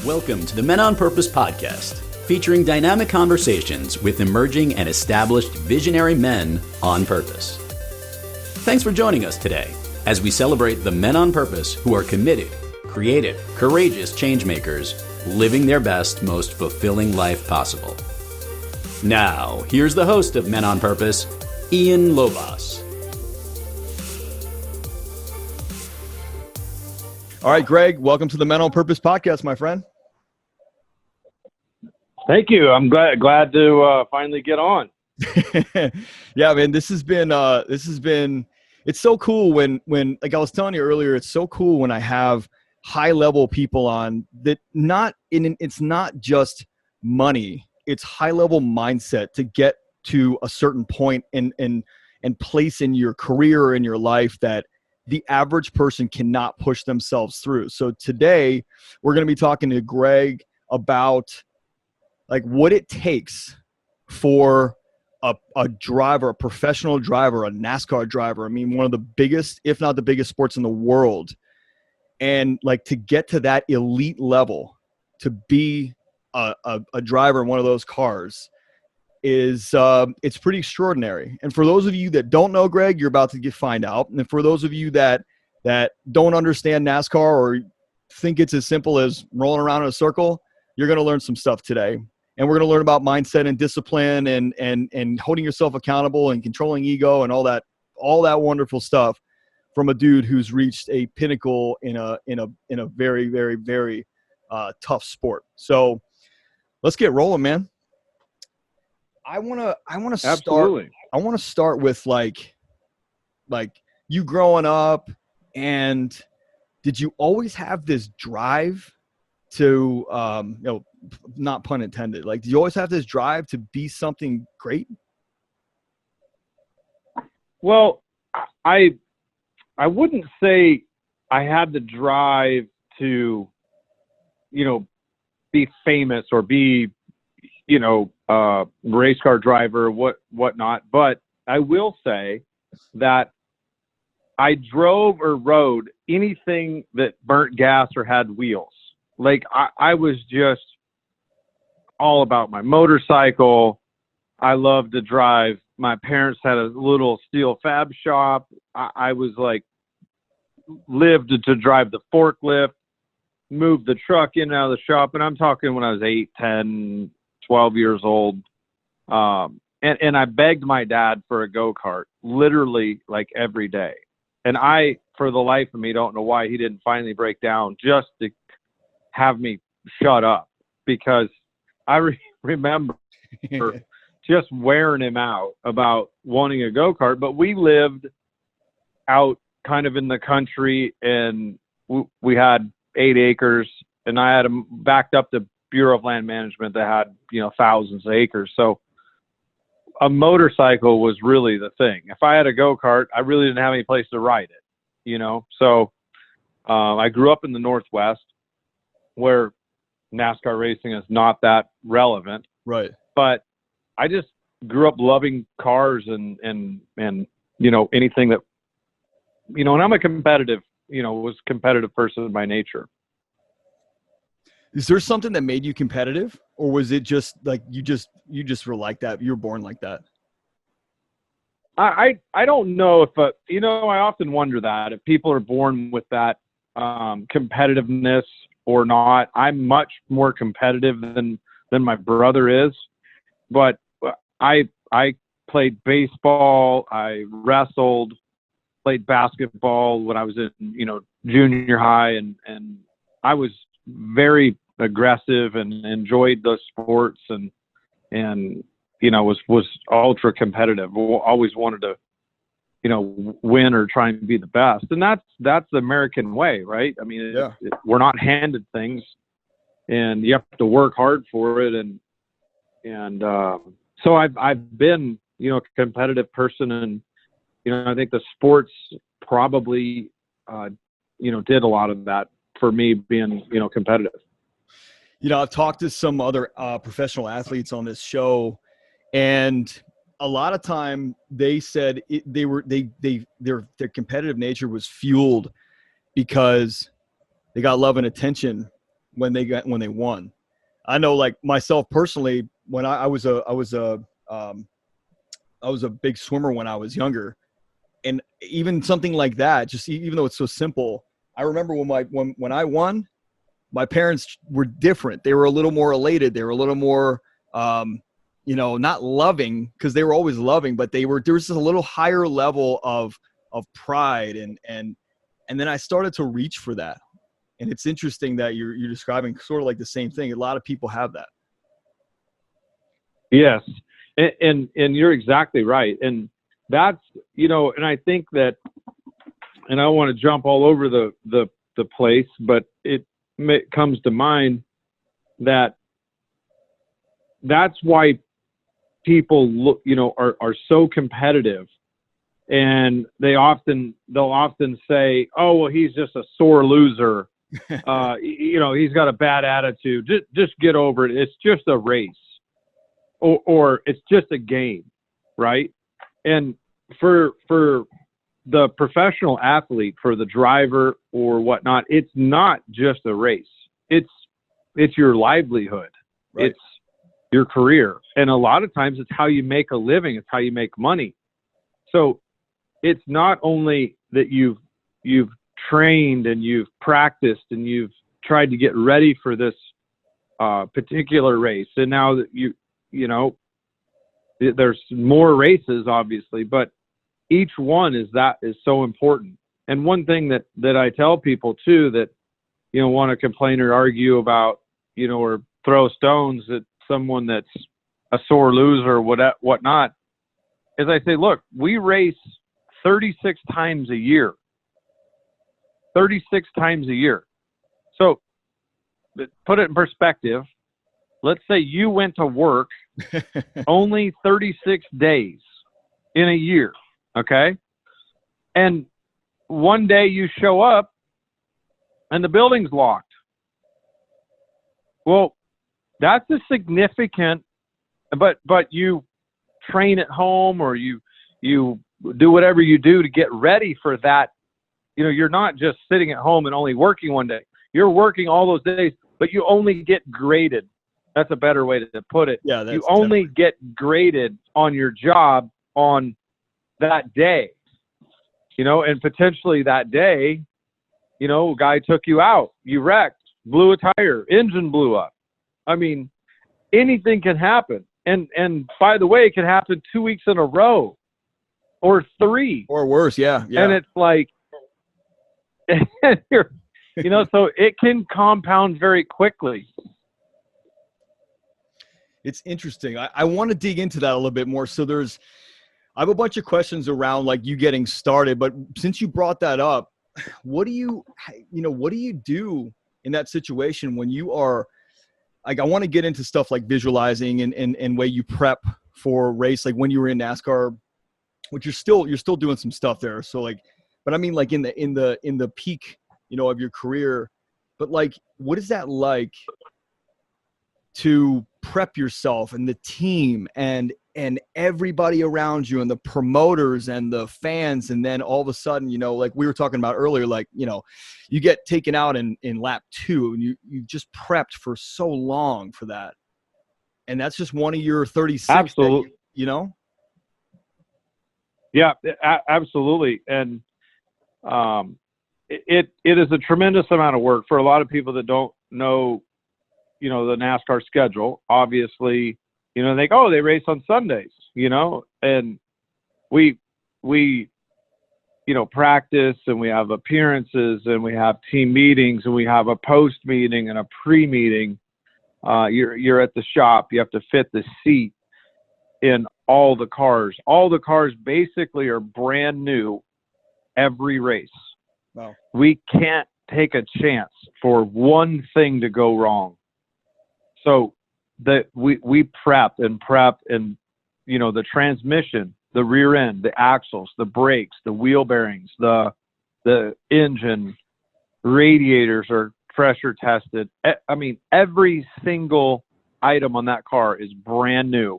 Welcome to the Men on Purpose podcast, featuring dynamic conversations with emerging and established visionary men on purpose. Thanks for joining us today as we celebrate the men on purpose who are committed, creative, courageous changemakers, living their best, most fulfilling life possible. Now, here's the host of Men on Purpose, Ian Lobas. All right, Greg, welcome to the Men on Purpose podcast, my friend. Thank you. I'm glad to finally get on. Yeah, man, it's so cool when like I was telling you earlier, it's so cool when I have high level people on that it's not just money, it's high level mindset to get to a certain point and place in your career or in your life that the average person cannot push themselves through. So today we're going to be talking to Greg about like what it takes for a driver, a professional driver, a NASCAR driver. I mean, one of the biggest, if not the biggest sports in the world. And like to get to that elite level, to be a driver in one of those cars is it's pretty extraordinary. And for those of you that don't know Greg, you're about to find out. And for those of you that don't understand NASCAR or think it's as simple as rolling around in a circle, you're going to learn some stuff today. And we're going to learn about mindset and discipline and holding yourself accountable and controlling ego and all that wonderful stuff from a dude who's reached a pinnacle in a very, very, very tough sport. So let's get rolling, man. I want to start. Absolutely. I want to start with like you growing up, and did you always have this drive to not pun intended, like, do you always have this drive to be something great? Well, I wouldn't say I had the drive to, be famous or be, race car driver, whatnot. But I will say that I drove or rode anything that burnt gas or had wheels. Like I was just all about my motorcycle. I loved to drive. My parents had a little steel fab shop. I was like, lived to drive the forklift, move the truck in and out of the shop. And I'm talking when I was 8, 10, 12 years old. And I begged my dad for a go-kart literally like every day. And I, for the life of me, don't know why he didn't finally break down just to have me shut up, because I remember just wearing him out about wanting a go-kart. But we lived out kind of in the country, and we had 8 acres, and I had them backed up to Bureau of Land Management that had, thousands of acres. So a motorcycle was really the thing. If I had a go-kart, I really didn't have any place to ride it, So I grew up in the Northwest, where NASCAR racing is not that relevant. Right. But I just grew up loving cars and anything that, and I'm a competitive, was a competitive person by nature. Is there something that made you competitive, or was it just like you just were like that? You were born like that? I don't know if, I often wonder that if people are born with that competitiveness or not. I'm much more competitive than my brother is, but I played baseball, I wrestled, played basketball when I was in, junior high, and I was very aggressive and enjoyed those sports and was ultra competitive. Always wanted to, win or try and be the best. And that's the American way, right? I mean, yeah. We're not handed things, and you have to work hard for it. And so I've been, a competitive person, and, I think the sports probably, did a lot of that for me being, competitive. I've talked to some other professional athletes on this show, and a lot of time they said their competitive nature was fueled because they got love and attention when they won. I know, like myself personally, when I was a big swimmer when I was younger, and even something like that, just even though it's so simple, I remember when I won, my parents were different. They were a little more elated. They were a little more, not loving, because they were always loving, but there was just a little higher level of pride, and then I started to reach for that. And it's interesting that you're describing sort of like the same thing. A lot of people have that. Yes. And you're exactly right. And that's, and I think that, and I don't want to jump all over the place, but it comes to mind that that's why people look, are so competitive. And they'll often say, oh, well, he's just a sore loser. He's got a bad attitude. Just get over it. It's just a race, or it's just a game, right? And for the professional athlete, for the driver or whatnot, it's not just a race. It's your livelihood. Right. It's your career, and a lot of times it's how you make a living. It's how you make money. So it's not only that you've trained and you've practiced and you've tried to get ready for this particular race, and now that there's more races, obviously, but each one is so important. And one thing that I tell people too that want to complain or argue about, or throw stones at someone that's a sore loser or whatnot, is I say, look, we race 36 times a year. 36 times a year. So put it in perspective. Let's say you went to work only 36 days in a year, okay? And one day you show up and the building's locked. Well, that's a significant, but you train at home, or you do whatever you do to get ready for that. You're not just sitting at home and only working one day. You're working all those days, but you only get graded. That's a better way to put it. Yeah, you only get graded on your job on that day. And potentially that day, a guy took you out, you wrecked, blew a tire, engine blew up. I mean, anything can happen. And by the way, it can happen 2 weeks in a row or 3 or worse. Yeah. And it's like, so it can compound very quickly. It's interesting. I want to dig into that a little bit more. So I have a bunch of questions around like you getting started, but since you brought that up, what do you do in that situation when you are like, I want to get into stuff like visualizing and way you prep for a race, like when you were in NASCAR, which you're still doing some stuff there. So like, but I mean like in the peak, of your career, but like, what is that like to prep yourself and the team and everybody around you and the promoters and the fans, and then all of a sudden, like we were talking about earlier, like, you get taken out in lap 2 and you just prepped for so long for that, and that's just one of your 36. Absolutely. Yeah, absolutely. And it is a tremendous amount of work for a lot of people that don't know, the NASCAR schedule. Obviously, they think, oh, they race on Sundays, and we practice, and we have appearances, and we have team meetings, and we have a post meeting and a pre-meeting. You're at the shop. You have to fit the seat in all the cars. All the cars basically are brand new every race. Wow. We can't take a chance for one thing to go wrong. So that we prep and the transmission, the rear end, the axles, the brakes, the wheel bearings, the engine, radiators are pressure tested. I mean, every single item on that car is brand new.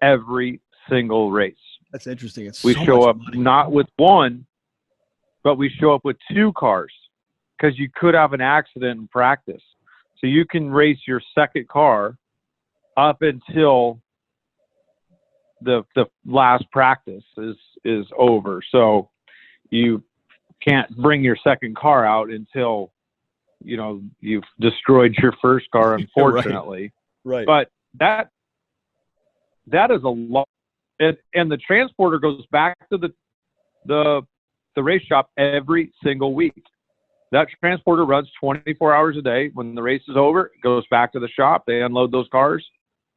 Every single race. That's interesting. We show up not with one, but we show up with 2 cars, because you could have an accident in practice. So you can race your second car up until the last practice is over. So you can't bring your second car out until, you know, you've destroyed your first car, unfortunately. Right. But that is a lot. And the transporter goes back to the race shop every single week. That transporter runs 24 hours a day. When the race is over, it goes back to the shop. They unload those cars,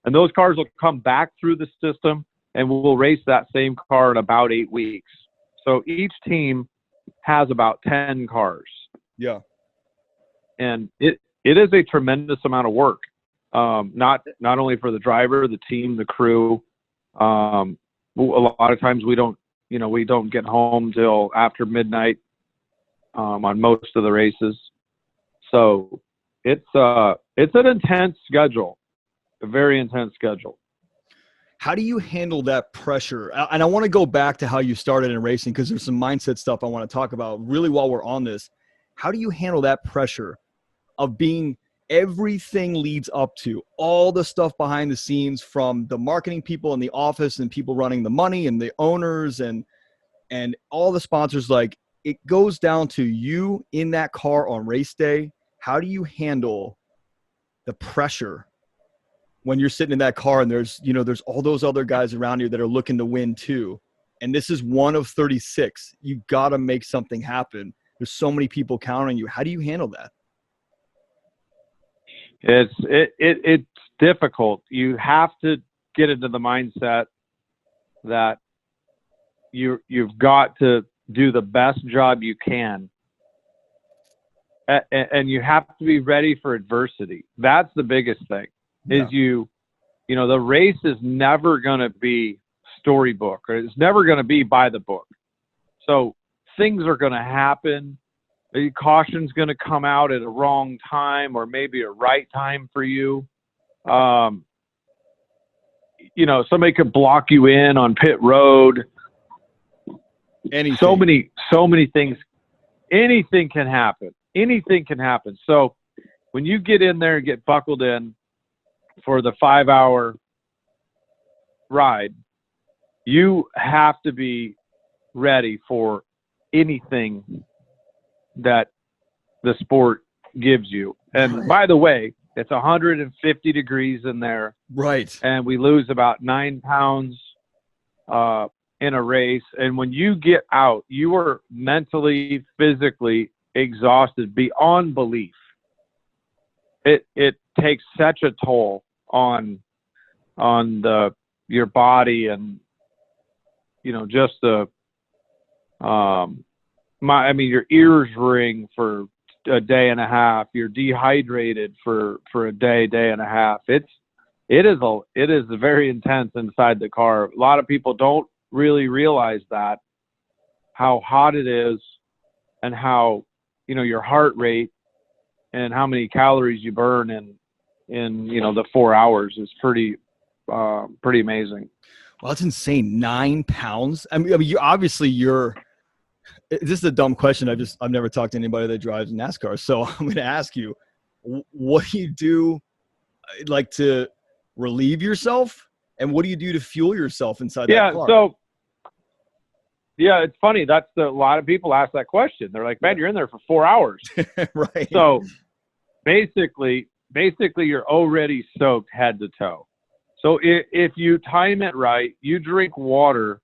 and those cars will come back through the system, and we'll race that same car in about 8 weeks. So each team has about 10 cars. Yeah. And it is a tremendous amount of work. Not only for the driver, the team, the crew. A lot of times we don't get home till after midnight on most of the races. So it's an intense schedule, a very intense schedule. How do you handle that pressure? And I want to go back to how you started in racing, because there's some mindset stuff I want to talk about really while we're on this. How do you handle that pressure of being everything leads up to all the stuff behind the scenes, from the marketing people in the office and people running the money and the owners and all the sponsors? Like, it goes down to you in that car on race day. How do you handle the pressure when you're sitting in that car and there's all those other guys around you that are looking to win too? And this is one of 36. You got to make something happen. There's so many people counting on you. How do you handle that? It's difficult. You have to get into the mindset that you've got to do the best job you can, and you have to be ready for adversity. That's the biggest thing. Is the race is never going to be storybook, or it's never going to be by the book. So things are going to happen. The caution's going to come out at a wrong time, or maybe a right time for you. Somebody could block you in on pit road. Anything. So many things. Anything can happen. Anything can happen. So when you get in there and get buckled in for the 5-hour ride, you have to be ready for anything that the sport gives you. And by the way, it's 150 degrees in there. Right. And we lose about 9 pounds in a race. And when you get out, you are mentally, physically exhausted beyond belief. It takes such a toll on your body, and just your ears ring for a day and a half. You're dehydrated for a day and a half. It is very intense inside the car. A lot of people don't really realize that, how hot it is, and how your heart rate and how many calories you burn in the 4 hours is pretty amazing. Well, that's insane. 9 pounds. I mean, this is a dumb question. I've never talked to anybody that drives NASCAR. So I'm going to ask you, what do you do like to relieve yourself? And what do you do to fuel yourself inside that car? So it's funny. A lot of people ask that question. They're like, man, you're in there for 4 hours. Right. So basically you're already soaked head to toe. So if you time it right, you drink water.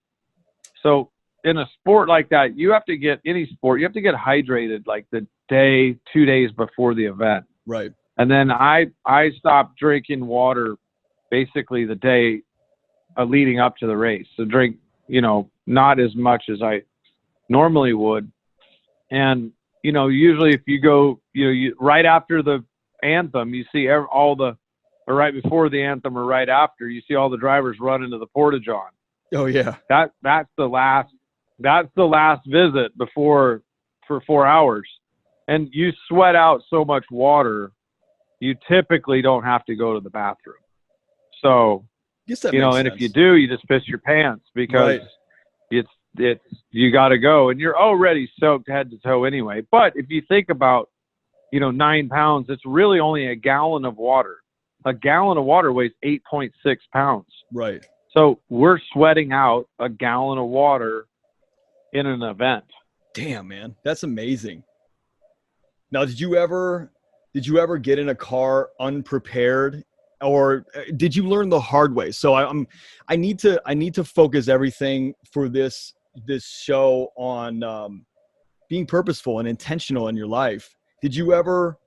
So in a sport like that, you have to get hydrated like the 2 days before the event. Right. And then I stopped drinking water basically the day leading up to the race. So drink, not as much as I normally would. And, usually if you go, right after the anthem, you see or right before the anthem or right after, you see all the drivers run into the Porta-John. Oh yeah. That's the last visit for 4 hours. And you sweat out so much water, you typically don't have to go to the bathroom. So, and sense. if you do, you just piss your pants because it's you got to go, and you're already soaked head to toe anyway. But if you think about 9 pounds, it's really only a gallon of water. A gallon of water weighs 8.6 pounds. Right. So we're sweating out a gallon of water in an event. Damn, man. That's amazing. Now, did you ever get in a car unprepared, or did you learn the hard way? So I need to focus everything for this show on being purposeful and intentional in your life. Did you ever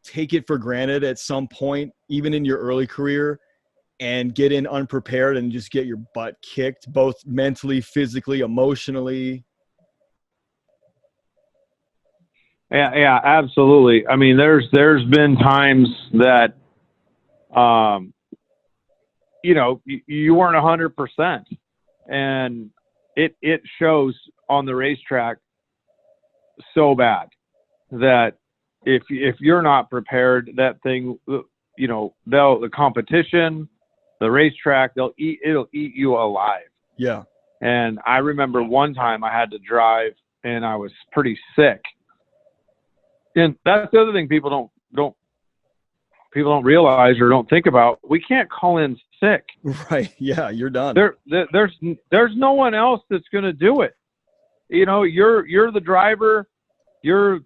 take it for granted at some point, even in your early career, and get in unprepared and just get your butt kicked, both mentally, physically, emotionally? Yeah, absolutely. I mean, there's been times that, you weren't 100%, and it shows on the racetrack so bad that if you're not prepared, that thing, the competition, the racetrack, it'll eat you alive. Yeah. And I remember one time I had to drive and I was pretty sick. And that's the other thing people don't realize or don't think about. We can't call in sick. Right. Yeah, you're done. There's no one else that's going to do it. You're the driver. You're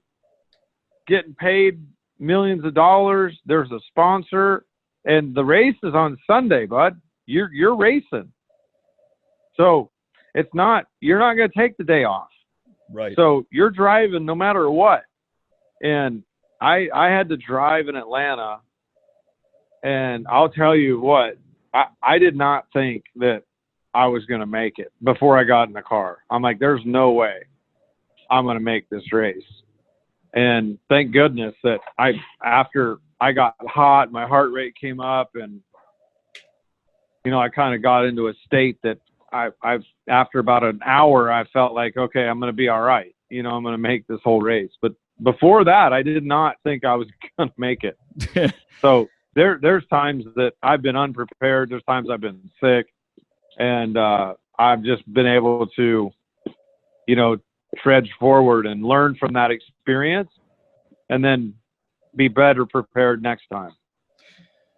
getting paid millions of dollars. There's a sponsor, and the race is on Sunday, bud. You're racing. So you're not going to take the day off. Right. So you're driving no matter what. And I had to drive in Atlanta, and I'll tell you what, I did not think that I was going to make it before I got in the car. I'm like, there's no way I'm going to make this race. And thank goodness that after I got hot, my heart rate came up, and, I kind of got into a state that I've after about an hour, I felt like, okay, I'm going to be all right. I'm going to make this whole race. But before that, I did not think I was going to make it. So there's times that I've been unprepared. There's times I've been sick, and I've just been able to, trudge forward and learn from that experience, and then be better prepared next time.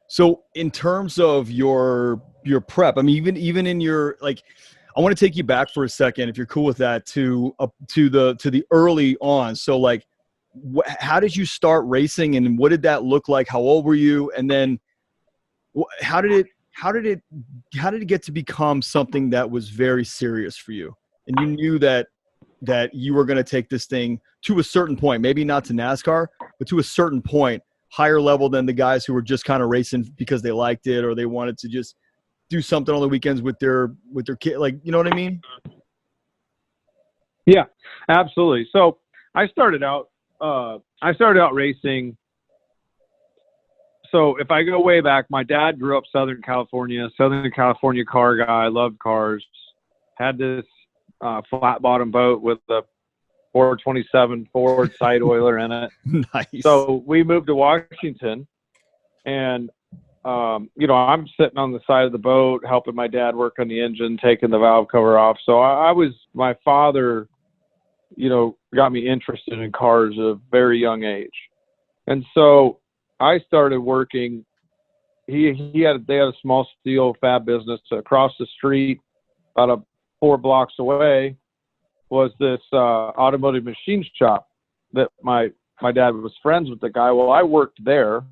So in terms of your prep, I mean, even in your, like, I want to take you back for a second, if you're cool with that, to the early on. So like, how did you start racing, and what did that look like? How old were you? And then how did it get to become something that was very serious for you? And you knew that you were going to take this thing to a certain point, maybe not to NASCAR, but to a certain point, higher level than the guys who were just kind of racing because they liked it, or they wanted to just do something on the weekends with their kid. Like, you know what I mean? Yeah, absolutely. So I started out racing. So if I go way back, my dad grew up Southern California car guy, loved cars, had this flat bottom boat with the 427 Ford side oiler in it. Nice. So we moved to Washington, and I'm sitting on the side of the boat helping my dad work on the engine, taking the valve cover off. So my father, got me interested in cars at a very young age. And so I started working. They had a small steel fab business across the street, about 4 blocks away, was this automotive machine shop that my dad was friends with the guy. Well, I worked there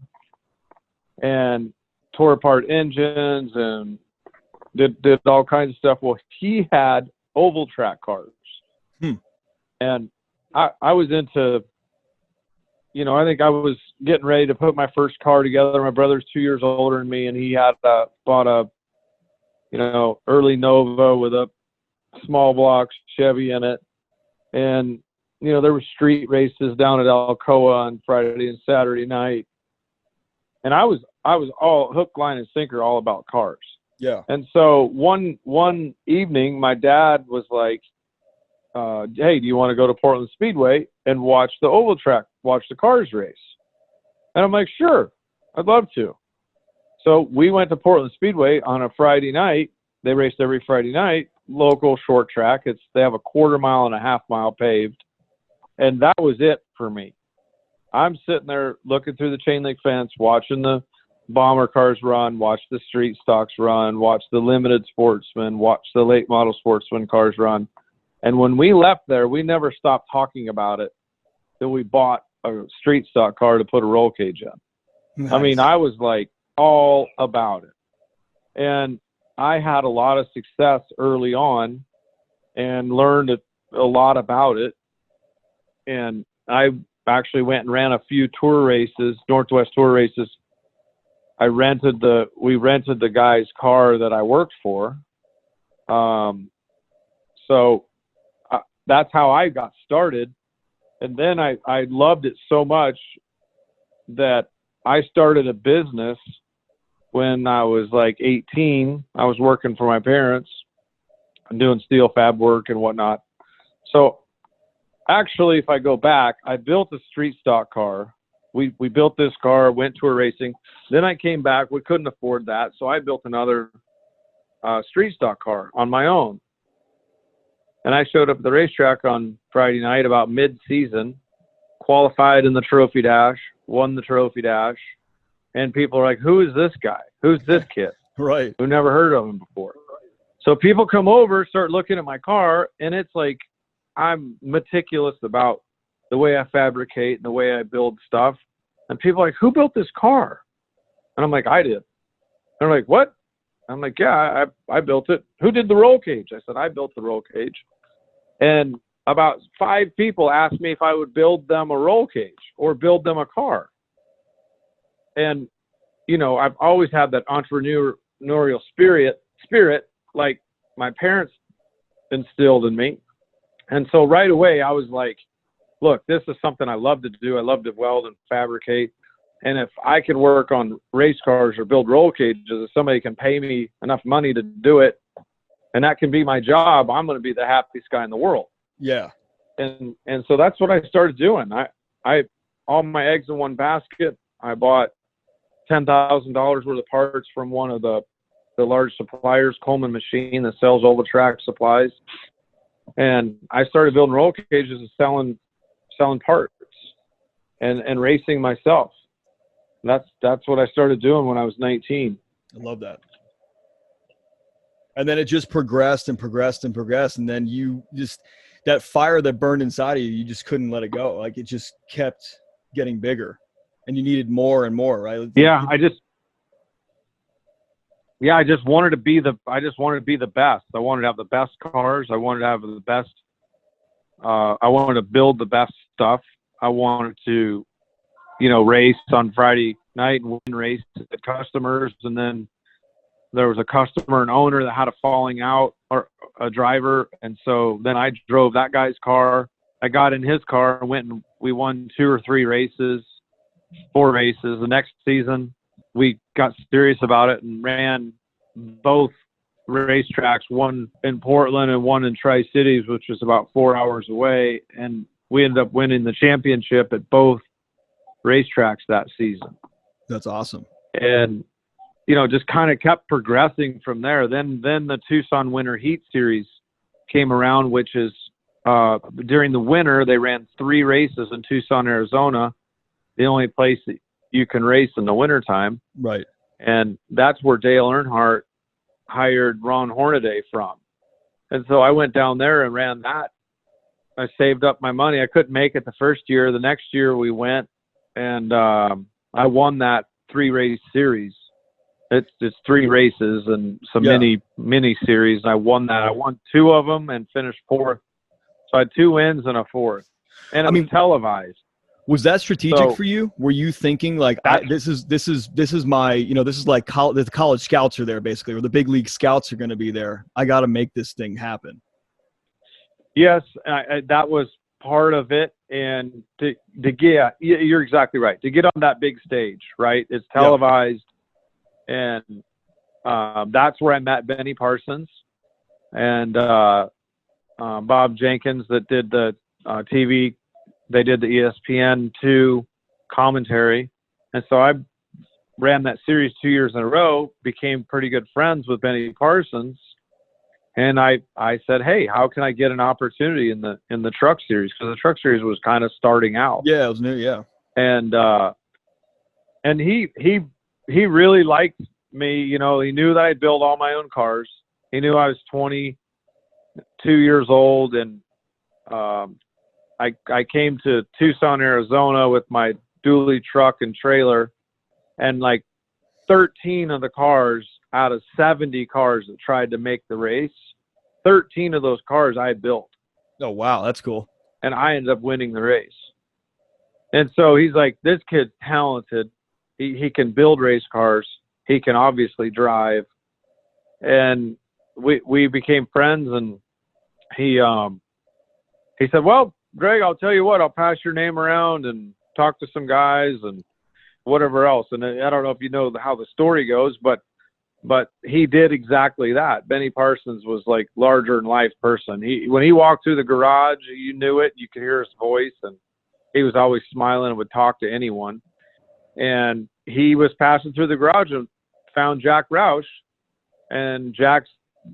and tore apart engines and did all kinds of stuff. Well, he had oval track cars. And I was into, I think I was getting ready to put my first car together. My brother's 2 years older than me, and he had bought a, early Nova with a small block Chevy in it. And, there were street races down at Alcoa on Friday and Saturday night. And I was all hook, line, and sinker, all about cars. Yeah. And so one evening, my dad was like, hey, do you want to go to Portland Speedway and watch the oval track, watch the cars race? And I'm like, sure, I'd love to. So we went to Portland Speedway on a Friday night. They raced every Friday night, local short track. They have a 1/4 mile and a 1/2 mile paved. And that was it for me. I'm sitting there looking through the chain link fence, watching the bomber cars run, watch the street stocks run, watch the limited sportsmen, watch the late model sportsman cars run. And when we left there, we never stopped talking about it till we bought a street stock car to put a roll cage in. Nice. I mean, I was like all about it. And I had a lot of success early on and learned a lot about it. And I actually went and ran a few tour races, Northwest tour races. We rented the guy's car that I worked for. So that's how I got started. And then I loved it so much that I started a business when I was like 18. I was working for my parents and doing steel fab work and whatnot. So actually, if I go back, I built a street stock car. We built this car, went tour racing. Then I came back. We couldn't afford that. So I built another street stock car on my own. And I showed up at the racetrack on Friday night about mid-season, qualified in the trophy dash, won the trophy dash. And people are like, who is this guy? Who's this kid? Right. Who never heard of him before. So people come over, start looking at my car, and it's like I'm meticulous about the way I fabricate and the way I build stuff. And people are like, who built this car? And I'm like, I did. They're like, what? I'm like, yeah, I built it. Who did the roll cage? I said, I built the roll cage. And about 5 people asked me if I would build them a roll cage or build them a car. And, you know, I've always had that entrepreneurial spirit like my parents instilled in me. And so right away I was like, look, this is something I love to do. I love to weld and fabricate. And if I could work on race cars or build roll cages, if somebody can pay me enough money to do it, and that can be my job, I'm going to be the happiest guy in the world. Yeah. And so that's what I started doing. I all my eggs in one basket. I bought $10,000 worth of parts from one of the large suppliers, Coleman Machine, that sells all the track supplies. And I started building roll cages and selling parts and racing myself. That's what I started doing when I was 19. I love that. And then it just progressed and progressed and progressed. And then you just, that fire that burned inside of you, you just couldn't let it go. Like it just kept getting bigger and you needed more and more, right? Yeah. I just wanted to be the best. I wanted to have the best cars. I wanted to have the best, I wanted to build the best stuff. I wanted to, you know, race on Friday night and win race at customers. And then there was a customer and owner that had a falling out, or a driver. And so then I drove that guy's car. I got in his car and went and we won 2 or 3 races, 4 races. The next season we got serious about it and ran both racetracks, one in Portland and one in Tri-Cities, which was about 4 hours away. And we ended up winning the championship at both racetracks that season. That's awesome. And, you know, just kind of kept progressing from there. Then the Tucson Winter Heat Series came around, which is during the winter, they ran 3 races in Tucson, Arizona, the only place that you can race in the wintertime. Right. And that's where Dale Earnhardt hired Ron Hornaday from. And so I went down there and ran that. I saved up my money. I couldn't make it the first year. The next year we went and I won that 3-race series. It's just 3 races and some mini series. I won that. I won 2 of them and finished 4th. So I had 2 wins and a 4th. And it was televised. Was that strategic for you? Were you thinking like, this is my, you know, this is like the college scouts are there basically, or the big league scouts are going to be there. I got to make this thing happen. Yes, that was part of it. And to get, you're exactly right. To get on that big stage, right? It's televised. And that's where I met Benny Parsons and Bob Jenkins that did the TV. They did the ESPN2 commentary. And so I ran that series 2 years in a row, became pretty good friends with Benny Parsons. And I said, hey, how can I get an opportunity in the truck series? Because the truck series was kind of starting out. Yeah, it was new, yeah. And he really liked me. You know, he knew that I built all my own cars. He knew I was 22 years old, and I came to Tucson, Arizona with my dually truck and trailer, and like 13 of the cars out of 70 cars that tried to make the race, 13 of those cars I built. Oh, wow. That's cool. And I ended up winning the race. And so he's like, this kid's talented. He can build race cars. He can obviously drive. And we became friends, and he said, well, Greg, I'll tell you what, I'll pass your name around and talk to some guys and whatever else. And I don't know if you know how the story goes, but he did exactly that. Benny Parsons was like larger than life person. When he walked through the garage, you knew it. You could hear his voice, and he was always smiling and would talk to anyone. And he was passing through the garage and found Jack Roush, and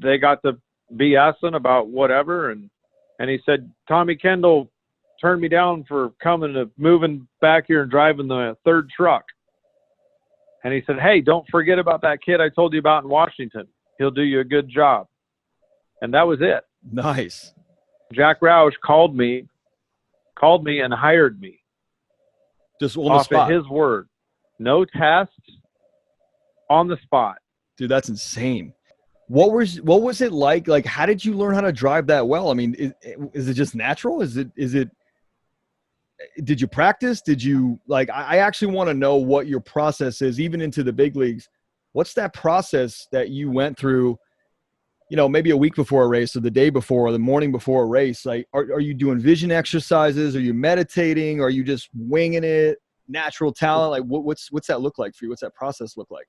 they got to BSing about whatever. And he said, Tommy Kendall turned me down for moving back here and driving the third truck. And he said, hey, don't forget about that kid I told you about in Washington. He'll do you a good job. And that was it. Nice. Jack Roush called me and hired me. Just on the off spot. of his word. No tests, on the spot. Dude, that's insane. What was it like? Like, how did you learn how to drive that well? I mean, is it just natural? Did you practice? I actually want to know what your process is, even into the big leagues. What's that process that you went through, you know, maybe a week before a race or the day before or the morning before a race? Like, are you doing vision exercises? Are you meditating? Are you just winging it? Natural talent? Like, what's that look like for you? What's that process look like?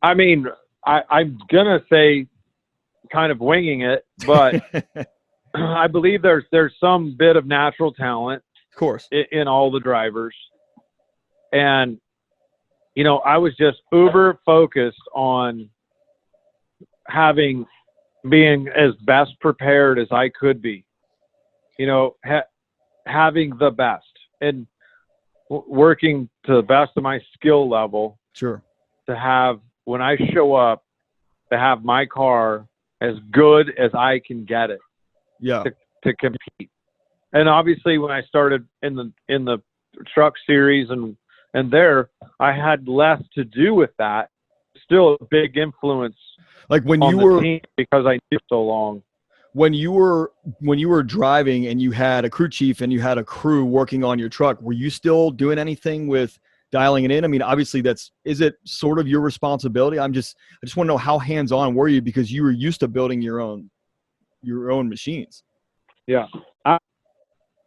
I mean, I'm going to say kind of winging it, but I believe there's some bit of natural talent, of course, in all the drivers. And, you know, I was just uber focused on being as best prepared as I could be, you know, having the best and working to the best of my skill level. Sure. To have, when I show up, to have my car as good as I can get it. Yeah. To compete. And obviously when I started in the truck series and there, I had less to do with that. Still a big influence. Like when on you the were team because I knew so long. When you were driving and you had a crew chief and you had a crew working on your truck, were you still doing anything with dialing it in? I mean, obviously is it sort of your responsibility? I just want to know, how hands-on were you, because you were used to building your own machines. Yeah. I'm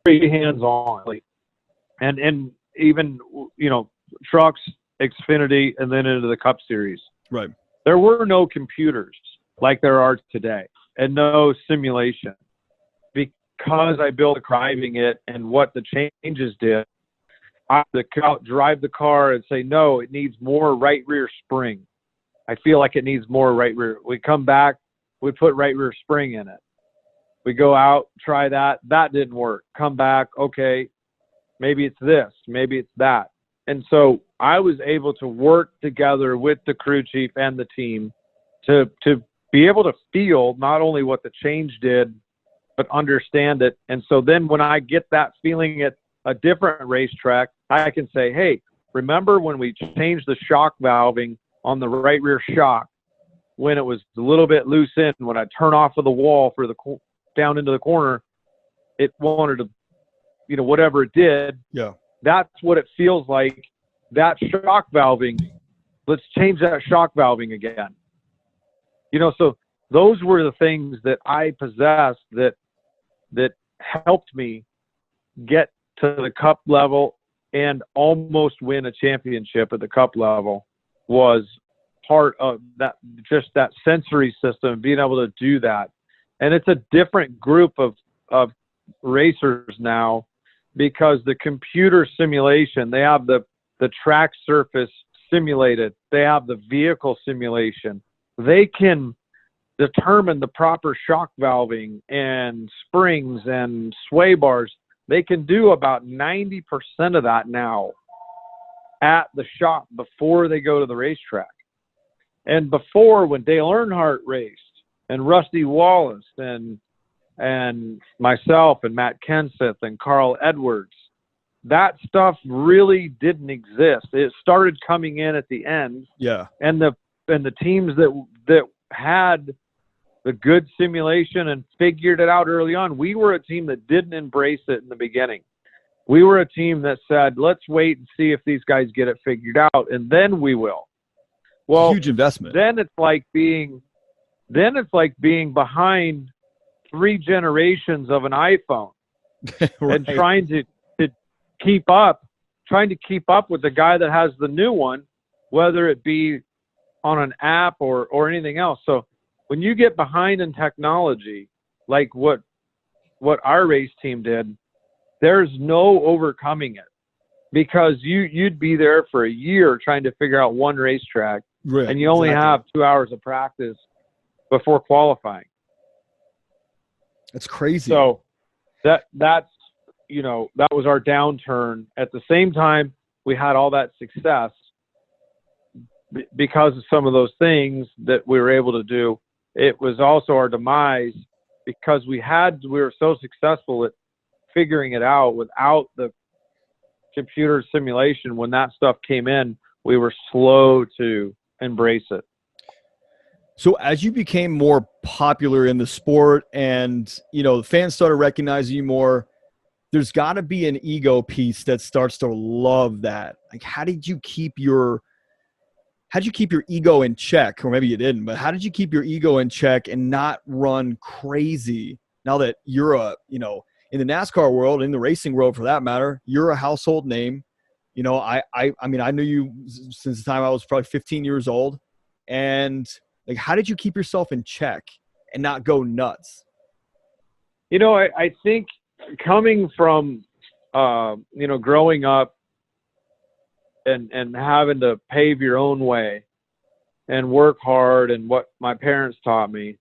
pretty hands-on. And even, you know, trucks, Xfinity, and then into the Cup Series. Right. There were no computers like there are today, and no simulation. Because I built driving it and what the changes did, I had to drive the car and say, no, it needs more right rear spring. I feel like it needs more right rear. We come back, we put right rear spring in it. We go out, try that. That didn't work. Come back, okay, maybe it's this, maybe it's that. And so I was able to work together with the crew chief and the team to be able to feel not only what the change did, but understand it. And so then when I get that feeling at a different racetrack, I can say, hey, remember when we changed the shock valving on the right rear shock, when it was a little bit loose in, when I turn off of the wall for the down into the corner, it wanted to, you know, whatever it did. Yeah. That's what it feels like. That shock valving, let's change that shock valving again. You know, so those were the things that I possessed that helped me get to the Cup level and almost win a championship at the Cup level. Was part of that, just that sensory system, being able to do that. And it's a different group of racers now, because the computer simulation, they have the track surface simulated, they have the vehicle simulation. They can determine the proper shock valving and springs and sway bars. They can do about 90% of that now at the shop before they go to the racetrack. And before, when Dale Earnhardt raced, and Rusty Wallace, and myself, and Matt Kenseth, and Carl Edwards, that stuff really didn't exist. It started coming in at the end. Yeah. And the teams that had the good simulation and figured it out early on, we were a team that didn't embrace it in the beginning. We were a team that said, let's wait and see if these guys get it figured out, and then we will. Well, huge investment. Then it's like being behind 3 generations of an iPhone Right. and trying to keep up with the guy that has the new one, whether it be on an app or anything else. So when you get behind in technology, like what our race team did, there's no overcoming it, because you'd be there for a year trying to figure out one racetrack, Right, and you only have 2 hours of practice before qualifying. That's crazy. So that's, that was our downturn. At the same time, we had all that success because of some of those things that we were able to do. It was also our demise because we were so successful at figuring it out without the computer simulation. When that stuff came in, we were slow to embrace it. So as you became more popular in the sport and, the fans started recognizing you more, there's got to be an ego piece that starts to love that. Like, how did you keep your ego in check? Or maybe you didn't, but how did you keep your ego in check and not run crazy now that you're in the NASCAR world, in the racing world for that matter, you're a household name. I knew you since the time I was probably 15 years old. And like, how did you keep yourself in check and not go nuts? I think coming from, growing up and having to pave your own way and work hard, and what my parents taught me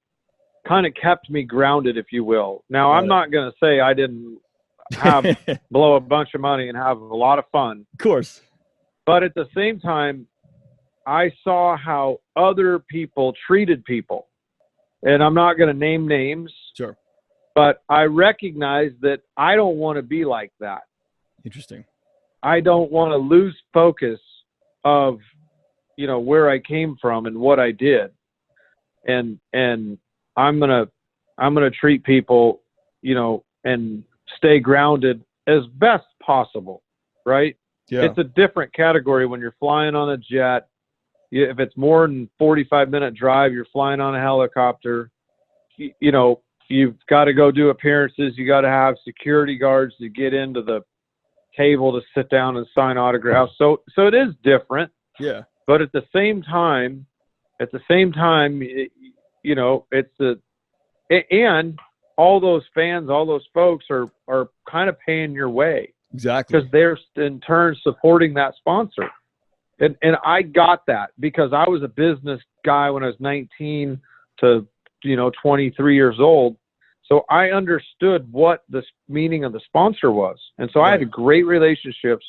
kind of kept me grounded, if you will. Now, I'm not going to say I didn't blow a bunch of money and have a lot of fun. Of course. But at the same time, I saw how other people treated people. And I'm not going to name names. Sure. But I recognize that I don't want to be like that. Interesting. I don't want to lose focus of, where I came from and what I did. And I'm going to treat people, and stay grounded as best possible. Right. Yeah. It's a different category when you're flying on a jet. If it's more than 45-minute drive, you're flying on a helicopter. You've got to go do appearances. You got to have security guards to get into the table to sit down and sign autographs. So it is different. Yeah. But at the same time, and all those fans, all those folks are kind of paying your way. Exactly. Because they're in turn supporting that sponsor. And I got that because I was a business guy when I was 19 to 23 years old. So I understood what the meaning of the sponsor was. And so I had great relationships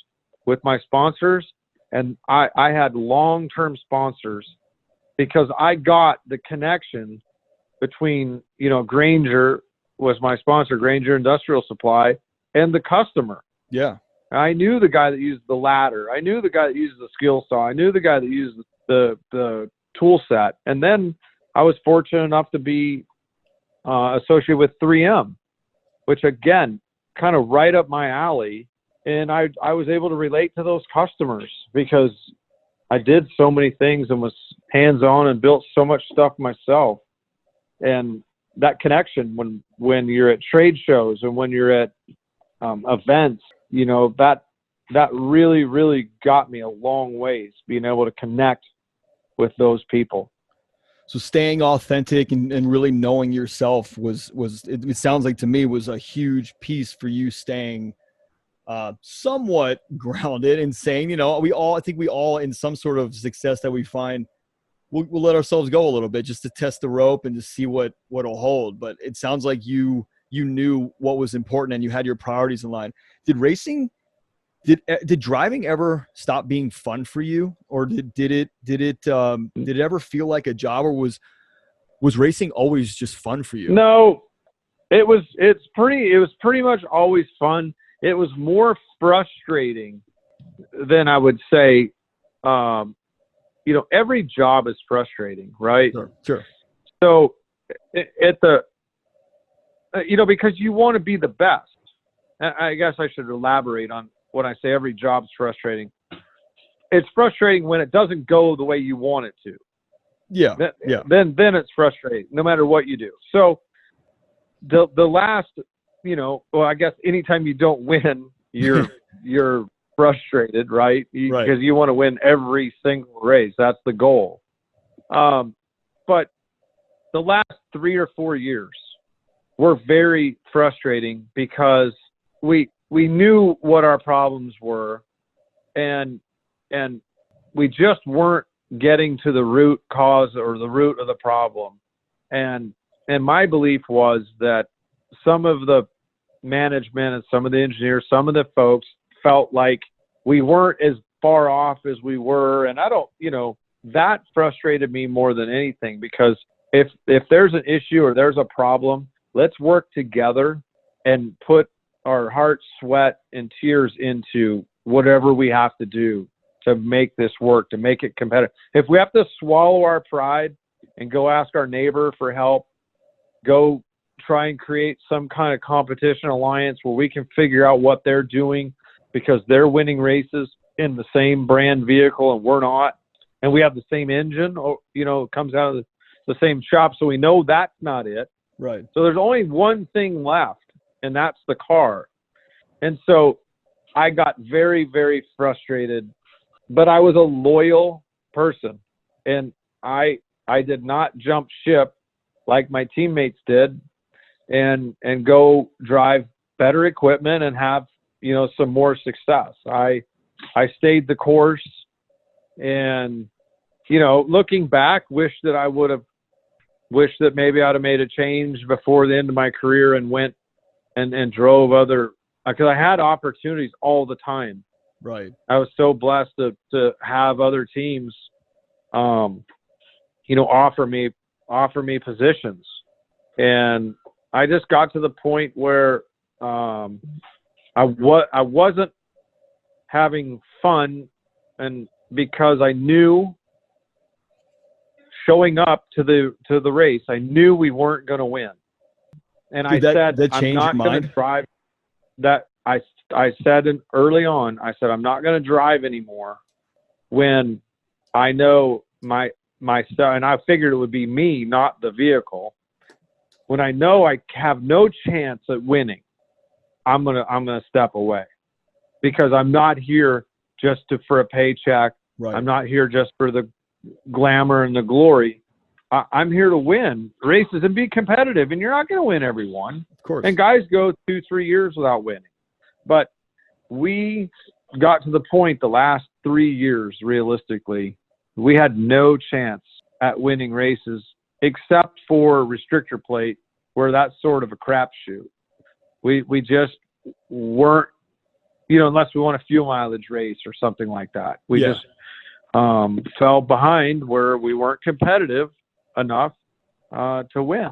with my sponsors, and I had long-term sponsors because I got the connection between, Granger was my sponsor, Granger Industrial Supply, and the customer. Yeah. I knew the guy that used the ladder. I knew the guy that used the skill saw. I knew the guy that used the tool set. And then I was fortunate enough to be associated with 3M, which again, kind of right up my alley. And I was able to relate to those customers because I did so many things and was hands-on and built so much stuff myself. And that connection when you're at trade shows and when you're at events, that really, really got me a long ways, being able to connect with those people. So staying authentic and really knowing yourself was it sounds like to me was a huge piece for you staying somewhat grounded and saying, I think we all in some sort of success that we find, we'll let ourselves go a little bit just to test the rope and to see what it'll hold. But it sounds like you you knew what was important and you had your priorities in line. Did driving ever stop being fun for you, or did it ever feel like a job, or was racing always just fun for you? No, it was pretty much always fun. It was more frustrating than I would say. Every job is frustrating, right? Sure. So because you want to be the best. I guess I should elaborate on when I say every job's frustrating. It's frustrating when it doesn't go the way you want it to. Yeah. Then it's frustrating no matter what you do. So the last, I guess anytime you don't win, you're frustrated, right? Because you want to win every single race. That's the goal. But the last 3 or 4 years were very frustrating because we knew what our problems were, and we just weren't getting to the root cause or the root of the problem. And my belief was that some of the management and some of the engineers, some of the folks felt like we weren't as far off as we were. And that frustrated me more than anything, because if there's an issue or there's a problem, let's work together and put our heart, sweat, and tears into whatever we have to do to make this work, to make it competitive. If we have to swallow our pride and go ask our neighbor for help, go try and create some kind of competition alliance where we can figure out what they're doing because they're winning races in the same brand vehicle and we're not, and we have the same engine, it comes out of the same shop, so we know that's not it. Right. So there's only one thing left, and that's the car. And so I got very, very frustrated, but I was a loyal person, and I did not jump ship like my teammates did and go drive better equipment and have, some more success. I stayed the course, and, looking back, wish that maybe I'd have made a change before the end of my career and went and drove other, because I had opportunities all the time. Right. I was so blessed to have other teams, offer me positions. And I just got to the point where I wasn't having fun, and because I knew showing up to the race, I knew we weren't going to win. And I'm not going to drive that. I said early on, I said, I'm not going to drive anymore when I know my stuff, and I figured it would be me, not the vehicle. When I know I have no chance at winning, I'm gonna step away, because I'm not here just for a paycheck. Right. I'm not here just for the glamour and the glory. I'm here to win races and be competitive, and you're not going to win every one. Of course. And guys go 2-3 years without winning. But we got to the point the last 3 years, realistically, we had no chance at winning races except for restrictor plate, where that's sort of a crapshoot. We just weren't, unless we won a fuel mileage race or something like that. We just fell behind where we weren't competitive enough to win.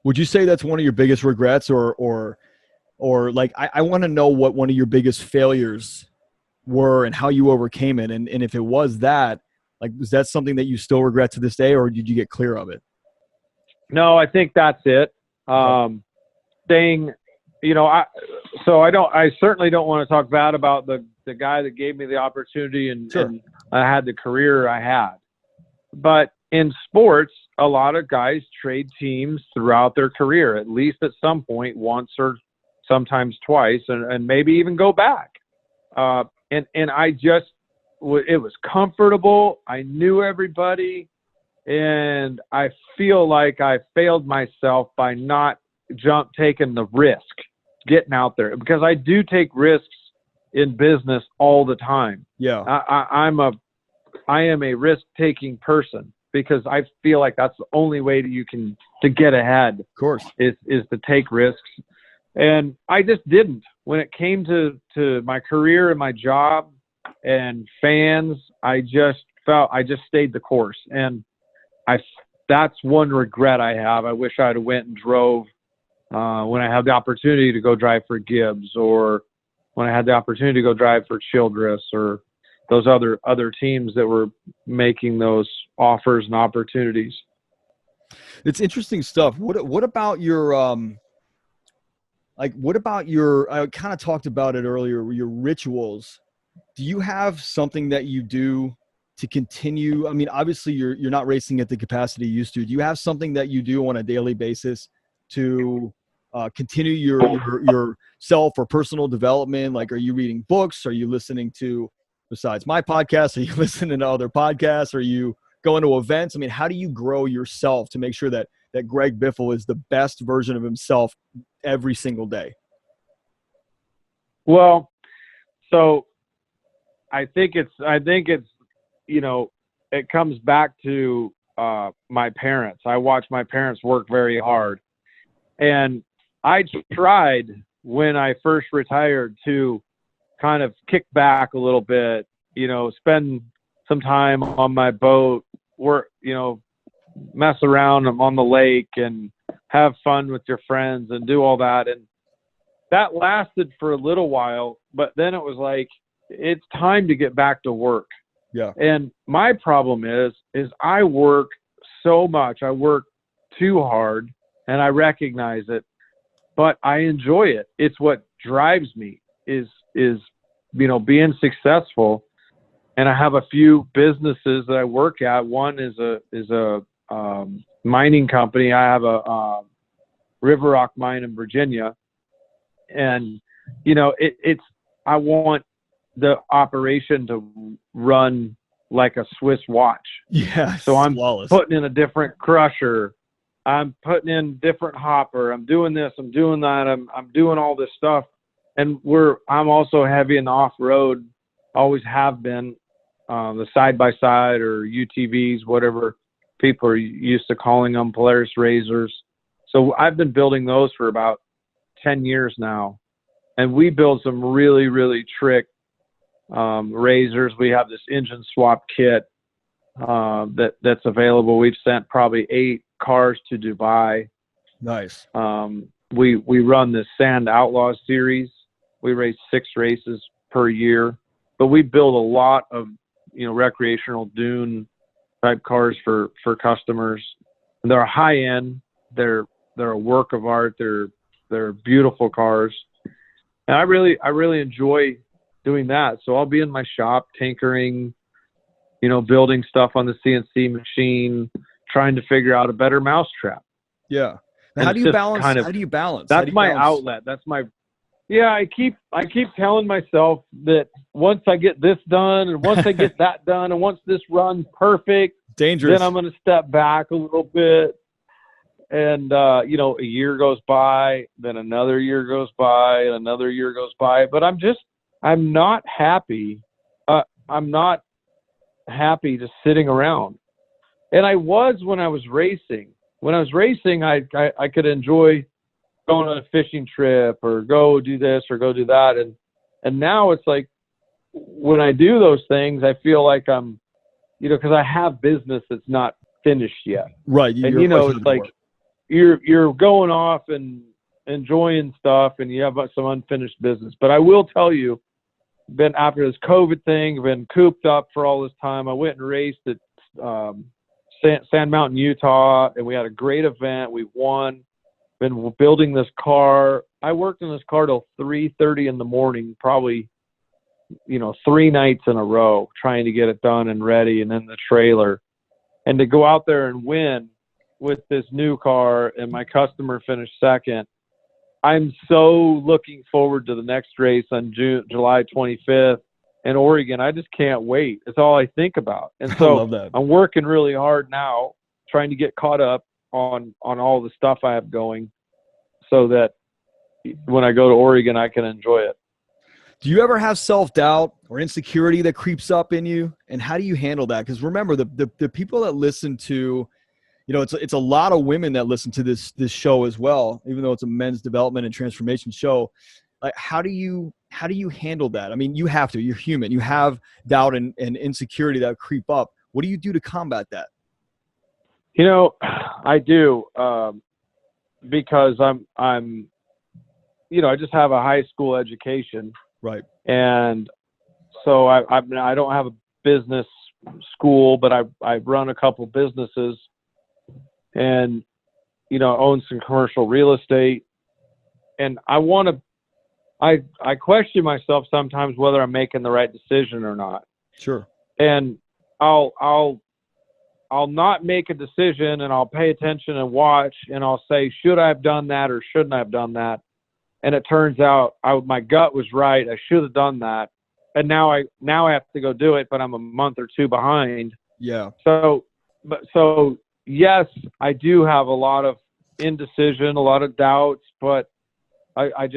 Would you say that's one of your biggest regrets, or like, I want to know what one of your biggest failures were and how you overcame it. And if it was that, like, was that something that you still regret to this day, or did you get clear of it? No, I think that's it. I certainly don't want to talk bad about the guy that gave me the opportunity and I had the career I had. But in sports, a lot of guys trade teams throughout their career, at least at some point, once or sometimes twice, and maybe even go back. And I just, it was comfortable. I knew everybody. And I feel like I failed myself by not taking the risk, getting out there, because I do take risks in business all the time. Yeah. I am a risk-taking person. because I feel like that's the only way that you can to get ahead. Of course, is to take risks, and I just didn't. When it came to my career and my job and fans, I just stayed the course, and that's one regret I have. I wish I'd have went and drove when I had the opportunity to go drive for Gibbs, or when I had the opportunity to go drive for Childress, or those other teams that were making those offers and opportunities. It's interesting stuff. What about your I kind of talked about it earlier, your rituals. Do you have something that you do to continue? I mean, obviously you're not racing at the capacity you used to. Do you have something that you do on a daily basis to continue your self or personal development? Like, are you reading books? Are you listening to, besides my podcast, are you listening to other podcasts? Are you going to events? I mean, how do you grow yourself to make sure that Greg Biffle is the best version of himself every single day? Well, so I think it's, it comes back to my parents. I watched my parents work very hard, and I tried when I first retired to kind of kick back a little bit, spend some time on my boat, work, mess around on the lake and have fun with your friends and do all that. And that lasted for a little while, but then it was like, it's time to get back to work. Yeah. And my problem is I work so much. I work too hard, and I recognize it, but I enjoy it. It's what drives me is being successful. And I have a few businesses that I work at. One is a mining company. I have a River Rock mine in Virginia, and I want the operation to run like a Swiss watch. Yeah. So I'm flawless. putting in a different crusher. I'm putting in different hopper. I'm doing this. I'm doing that. I'm doing all this stuff. And I'm also heavy in the off-road. Always have been, the side-by-side or UTVs, whatever people are used to calling them, Polaris Razors. So I've been building those for about 10 years now. And we build some really, really trick Razors. We have this engine swap kit that's available. We've sent probably 8 cars to Dubai. Nice. We run the Sand Outlaws series. We race 6 races per year, but we build a lot of recreational dune type cars for customers. And they're high end. They're a work of art. They're beautiful cars, and I really enjoy doing that. So I'll be in my shop tinkering, building stuff on the CNC machine, trying to figure out a better mousetrap. Yeah. Now, how do you balance? That's my outlet. That's my, I keep telling myself that once I get this done and once I get that done and once this runs perfect, dangerous, then I'm going to step back a little bit. And, a year goes by, then another year goes by, and another year goes by, but I'm not happy. I'm not happy just sitting around. And I was when I was racing. When I was racing, I could enjoy going on a fishing trip or go do this or go do that. And now it's like when I do those things, I feel like I'm, because I have business that's not finished yet. Right. And it's like you're going off and enjoying stuff and you have some unfinished business. But I will tell you, been after this COVID thing, been cooped up for all this time. I went and raced at Sand Mountain, Utah, and we had a great event. We won. Been building this car. I worked in this car till 3:30 in the morning, probably 3 nights in a row, trying to get it done and ready, and then the trailer. And to go out there and win with this new car, and my customer finished second. I'm so looking forward to the next race on July 25th in Oregon. I just can't wait. It's all I think about. And so I love that. I'm working really hard now, trying to get caught up on all the stuff I have going so that when I go to Oregon, I can enjoy it. Do you ever have self-doubt or insecurity that creeps up in you? And how do you handle that? Because remember, the people that listen to, it's a lot of women that listen to this show as well, even though it's a men's development and transformation show. Like, how do you handle that? I mean, you have to. You're human. You have doubt and insecurity that creep up. What do you do to combat that? I do, because I'm I just have a high school education, right? And so I don't have a business school, but I've run a couple businesses, and own some commercial real estate, and I question myself sometimes whether I'm making the right decision or not. Sure. And I'll not make a decision, and I'll pay attention and watch, and I'll say, should I have done that or shouldn't I have done that? And it turns out my gut was right. I should have done that. And now I have to go do it, but I'm a month or two behind. Yeah. So yes, I do have a lot of indecision, a lot of doubts, but I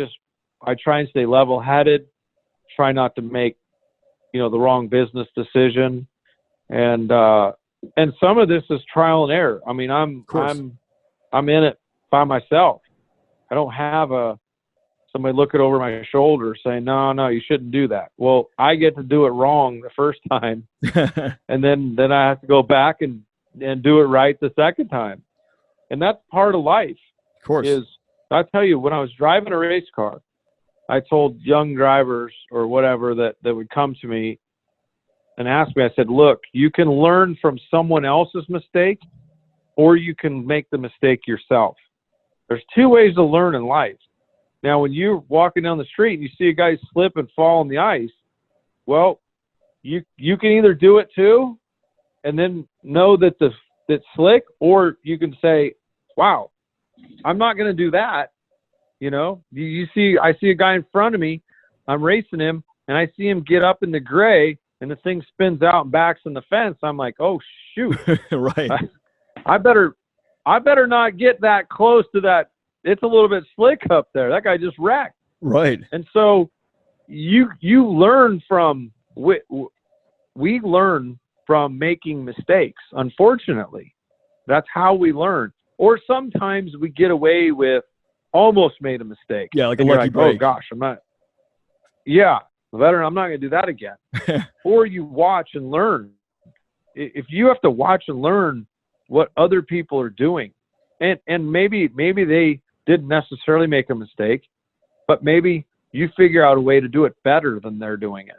try and stay level-headed, try not to make, the wrong business decision. And some of this is trial and error. I mean, I'm in it by myself. I don't have somebody looking over my shoulder saying, no, you shouldn't do that. Well, I get to do it wrong the first time, and then I have to go back and do it right the second time. And that's part of life. Of course. I'll tell you, when I was driving a race car, I told young drivers or whatever that would come to me and ask me, I said, look, you can learn from someone else's mistake, or you can make the mistake yourself. There's two ways to learn in life. Now, when you're walking down the street and you see a guy slip and fall on the ice, well, you can either do it too and then know that it's slick, or you can say, wow, I'm not going to do that. I see a guy in front of me, I'm racing him, and I see him get up in the gray, and the thing spins out and backs in the fence. I'm like, oh shoot. Right. I better not get that close to that. It's a little bit slick up there. That guy just wrecked. Right. And so you learn from, we learn from making mistakes. Unfortunately, that's how we learn. Or sometimes we get away with almost made a mistake. Yeah, like a lucky break. Oh gosh, I'm not going to do that again. Or you watch and learn. If you have to watch and learn what other people are doing, and maybe they didn't necessarily make a mistake, but maybe you figure out a way to do it better than they're doing it.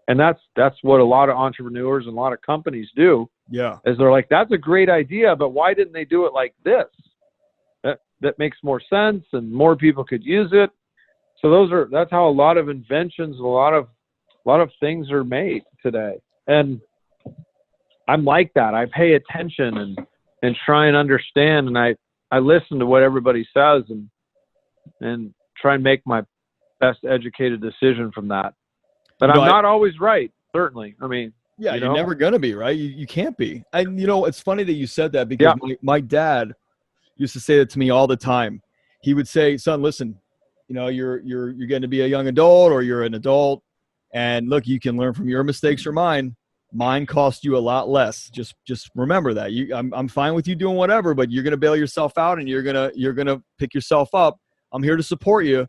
And that's what a lot of entrepreneurs and a lot of companies do. Yeah. Is they're like, that's a great idea, but why didn't they do it like this? That makes more sense and more people could use it. So that's how a lot of inventions, a lot of things are made today. And I'm like that. I pay attention and try and understand, and I listen to what everybody says and try and make my best educated decision from that. But I'm not always right, certainly. I mean, yeah, you're never going to be, right? You can't be. And, it's funny that you said that, because my dad used to say that to me all the time. He would say, son, listen, you're getting to be a young adult, or you're an adult, and look, you can learn from your mistakes or mine. Mine cost you a lot less. Just remember that. I'm fine with you doing whatever, but you're going to bail yourself out, and you're going to pick yourself up. I'm here to support you,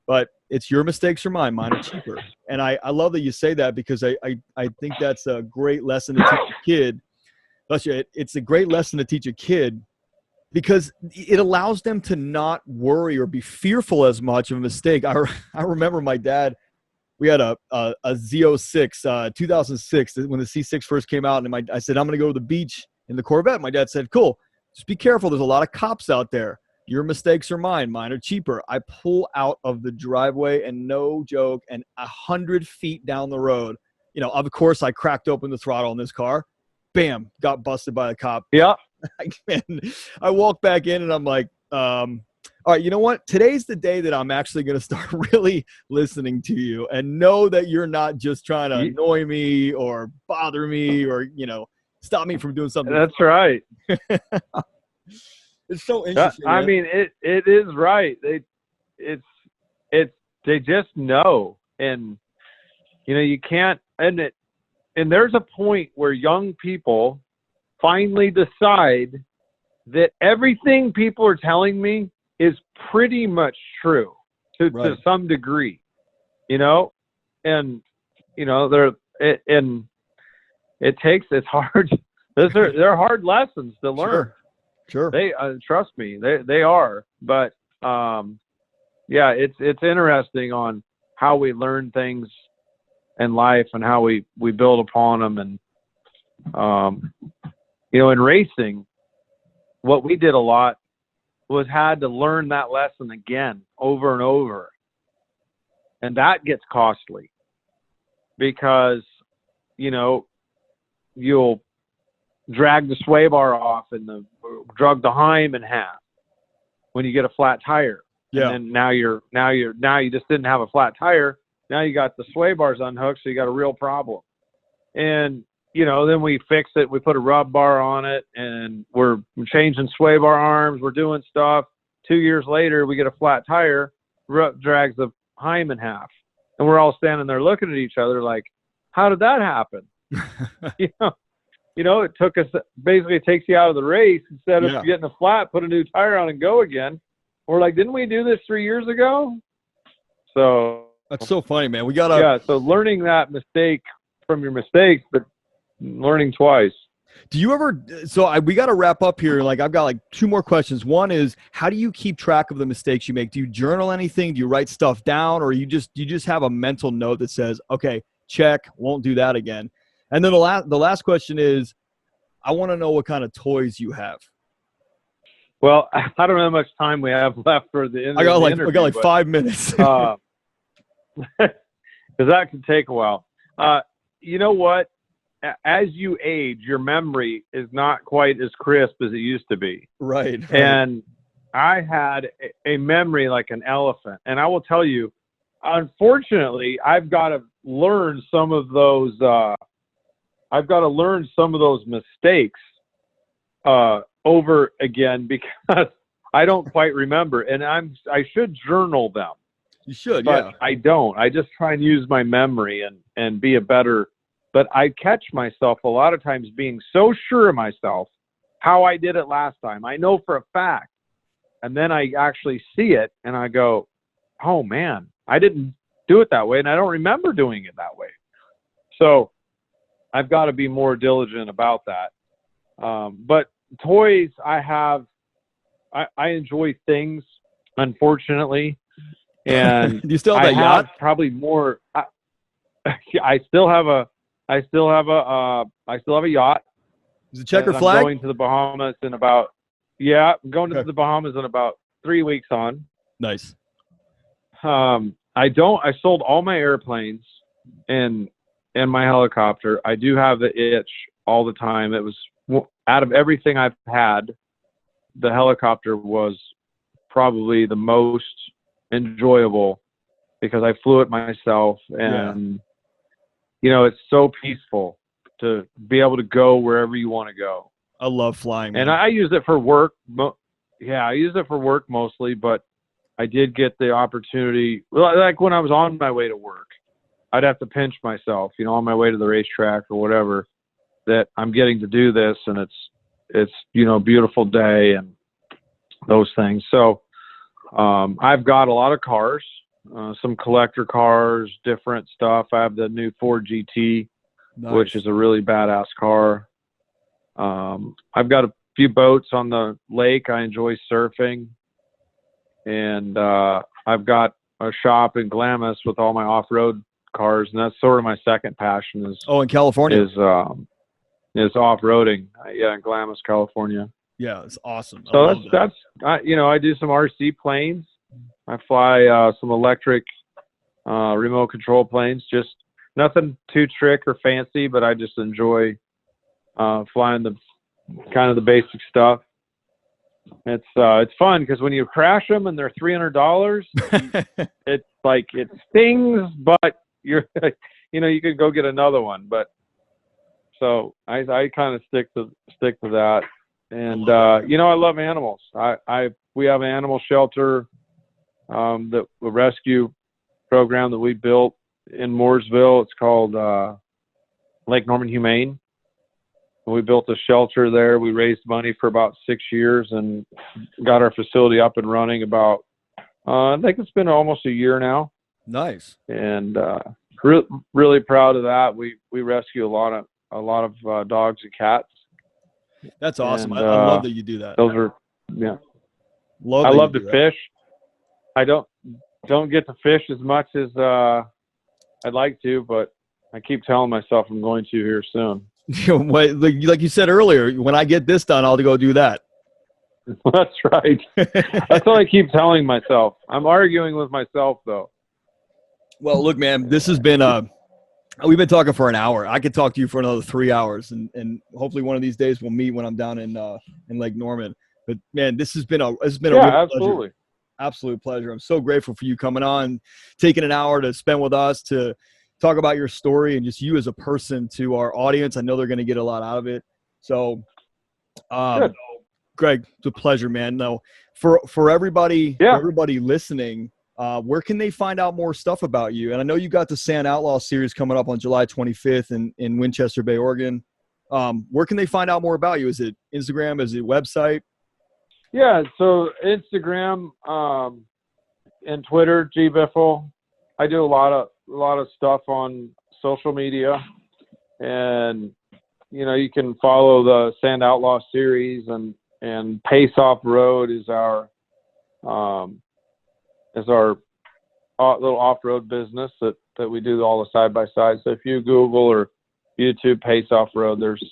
but it's your mistakes or mine. Mine are cheaper. And I love that you say that, because I think that's a great lesson to teach a kid. It's a great lesson to teach a kid, because it allows them to not worry or be fearful as much of a mistake. I remember my dad, we had a Z06, 2006, when the C6 first came out, and I said, I'm going to go to the beach in the Corvette. My dad said, cool, just be careful. There's a lot of cops out there. Your mistakes are mine. Mine are cheaper. I pull out of the driveway, and no joke, and 100 feet down the road, of course, I cracked open the throttle in this car. Bam, got busted by the cop. Yeah. And I walk back in, and I'm like, all right, you know what? Today's the day that I'm actually going to start really listening to you, and know that you're not just trying to annoy me or bother me, or, stop me from doing something. That's right. It's so interesting. I mean, it is right. They just know. And You can't, and there's a point where young people finally decide that everything people are telling me is pretty much true to some degree, and it's hard. They're hard lessons to learn. Sure. They trust me, they are. But it's interesting on how we learn things in life and how we build upon them. And in racing, what we did a lot was had to learn that lesson again over and over, and that gets costly because you'll drag the sway bar off and drug the Heim in half when you get a flat tire. Yeah. And then now you just didn't have a flat tire. Now you got the sway bars unhooked, so you got a real problem. And then we fix it. We put a rub bar on it, and we're changing sway bar arms. We're doing stuff. 2 years later, we get a flat tire, drags the Heim in half, and we're all standing there looking at each other like, "How did that happen?" It took us. Basically, it takes you out of the race instead of getting a flat, put a new tire on, and go again. We're like, "Didn't we do this 3 years ago?" So that's so funny, man. We gotta So learning that mistake from your mistakes, but learning twice. Do you ever? So we got to wrap up here. Like, I've got like 2 more questions. One is, how do you keep track of the mistakes you make? Do you journal anything? Do you write stuff down, or you just have a mental note that says, "Okay, check, won't do that again"? And then the last question is, I want to know what kind of toys you have. Well, I don't know how much time we have left for the end. I got like 5 minutes. Because that can take a while. You know what? As you age, your memory is not quite as crisp as it used to be. Right. And I had a memory like an elephant. And I will tell you, unfortunately, I've got to learn some of those. Mistakes over again because I don't quite remember, and I should journal them. You should, but I don't. I just try and use my memory and be a better. But I catch myself a lot of times being so sure of myself how I did it last time. I know for a fact, and then I actually see it, and I go, "Oh man, I didn't do it that way, and I don't remember doing it that way." So I've got to be more diligent about that. But toys, I enjoy things, unfortunately. And do you still have a yacht? Probably more. I still have a yacht. Is it checker flag? I'm going to the Bahamas in about, I'm going to the Bahamas in about 3 weeks on. Nice. I sold all my airplanes and my helicopter. I do have the itch all the time. It was, out of everything I've had, the helicopter was probably the most enjoyable because I flew it myself, and it's so peaceful to be able to go wherever you want to go. I love flying, man. And I use it for work. I use it for work mostly, but I did get the opportunity, like when I was on my way to work, I'd have to pinch myself, on my way to the racetrack or whatever, that I'm getting to do this, and it's beautiful day and those things. So I've got a lot of cars, some collector cars, different stuff. I have the new Ford GT, nice, which is a really badass car. I've got a few boats on the lake. I enjoy surfing, and I've got a shop in Glamis with all my off-road cars, and that's sort of my second passion. In California is off-roading. In Glamis, California. Yeah, it's awesome. So that's I do some RC planes. I fly some electric remote control planes. Just nothing too trick or fancy, but I just enjoy flying the kind of the basic stuff. It's fun because when you crash them and they're $300, it's like it stings, but you're you could go get another one. But so I kind of stick to that. And I love animals. We have an animal shelter, the rescue program that we built in Mooresville. It's called Lake Norman Humane. We built a shelter there. We raised money for about 6 years and got our facility up and running about, I think it's been almost a year now. Nice. And really proud of that. We rescue a lot of dogs and cats. That's awesome. And, I love that you do that. Those are, yeah. Love I that love you to do that. fish. I don't get to fish as much as I'd like to, but I keep telling myself I'm going to here soon. Like you said earlier, when I get this done, I'll go do that. That's right. That's what I keep telling myself. I'm arguing with myself, though. Well, look, man, this has been we've been talking for an hour. I could talk to you for another 3 hours, and hopefully one of these days we'll meet when I'm down in Lake Norman. But man, this has been a real absolutely pleasure. Absolute pleasure. I'm so grateful for you coming on, taking an hour to spend with us to talk about your story and just you as a person to our audience. I know they're going to get a lot out of it. So, Greg, it's a pleasure, man. Now, for everybody, listening, where can they find out more stuff about you? And I know you got the Sand Outlaw Series coming up on July 25th in Winchester Bay, Oregon. Where can they find out more about you? Is it Instagram? Is it website? Yeah, so Instagram and Twitter, Biffle. I do a lot of stuff on social media, and you can follow the Sand Outlaw Series and Pace Off Road is our little off-road business that we do all the side-by-side. So if you Google or YouTube Pace Off Road, there's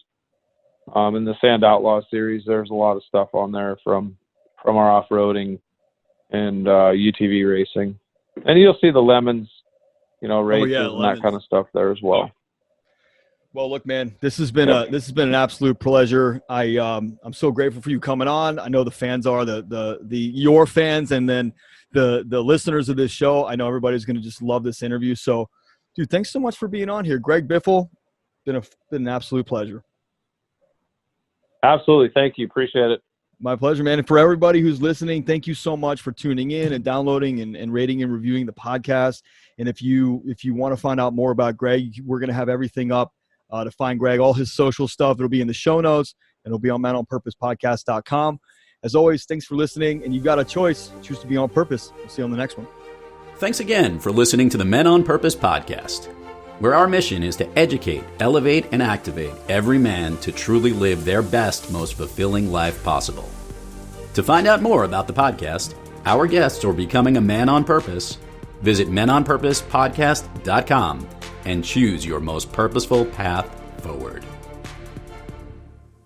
in the Sand Outlaw Series, there's a lot of stuff on there from our off-roading and UTV racing. And you'll see the Lemons, races and that kind of stuff there as well. Well, look, man, this has been an absolute pleasure. I'm so grateful for you coming on. I know the fans are your fans, and then the listeners of this show. I know everybody's going to just love this interview. So, dude, thanks so much for being on here, Greg Biffle. Been an absolute pleasure. Absolutely, thank you. Appreciate it. My pleasure, man. And for everybody who's listening, thank you so much for tuning in and downloading and rating and reviewing the podcast. And if you want to find out more about Greg, we're going to have everything up to find Greg, all his social stuff. It'll be in the show notes, and it'll be on menonpurposepodcast.com. As always, thanks for listening, and you got a choice. Choose to be on purpose. We'll see you on the next one. Thanks again for listening to the Men on Purpose podcast, where our mission is to educate, elevate, and activate every man to truly live their best, most fulfilling life possible. To find out more about the podcast, our guests, or becoming a man on purpose, visit menonpurposepodcast.com and choose your most purposeful path forward.